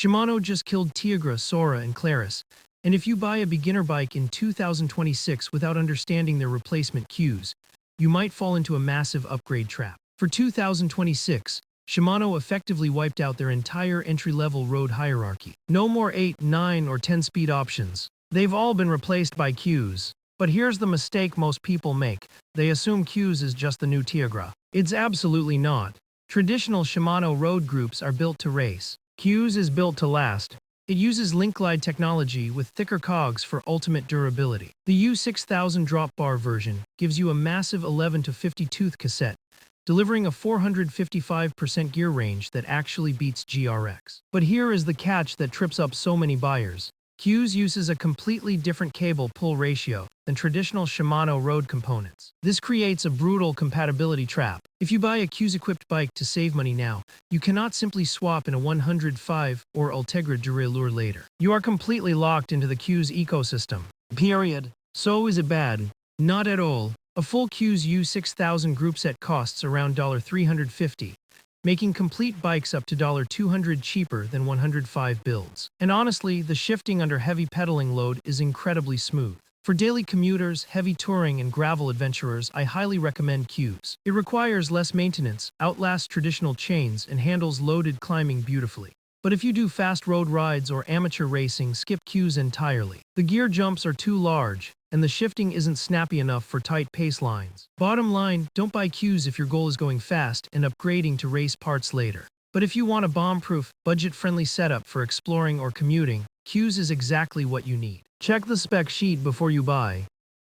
Shimano just killed Ultegra, Sora, and Claris, and if you buy a beginner bike in 2026 without understanding their replacement cues, you might fall into a massive upgrade trap. For 2026, Shimano effectively wiped out their entire entry-level road hierarchy. No more 8, 9, or 10-speed options. They've all been replaced by cues. But here's the mistake most people make. They assume cues is just the new Ultegra. It's absolutely not. Traditional Shimano road groups are built to race. CUES is built to last. It uses Linkglide technology with thicker cogs for ultimate durability. The U6000 drop bar version gives you a massive 11 to 50 tooth cassette, delivering a 455% gear range that actually beats GRX. But here is the catch that trips up so many buyers. CUES uses a completely different cable pull ratio than traditional Shimano road components. This creates a brutal compatibility trap. If you buy a CUES-equipped bike to save money now, you cannot simply swap in a 105 or Ultegra derailleur later. You are completely locked into the CUES ecosystem. Period. So is it bad? Not at all. A full CUES U6000 group set costs around $350. Making complete bikes up to $200 cheaper than 105 builds. And honestly, the shifting under heavy pedaling load is incredibly smooth. For daily commuters, heavy touring, and gravel adventurers, I highly recommend CUES. It requires less maintenance, outlasts traditional chains, and handles loaded climbing beautifully. But if you do fast road rides or amateur racing, skip CUES entirely. The gear jumps are too large, and the shifting isn't snappy enough for tight pace lines. Bottom line, don't buy CUES if your goal is going fast and upgrading to race parts later. But if you want a bomb-proof, budget-friendly setup for exploring or commuting, CUES is exactly what you need. Check the spec sheet before you buy.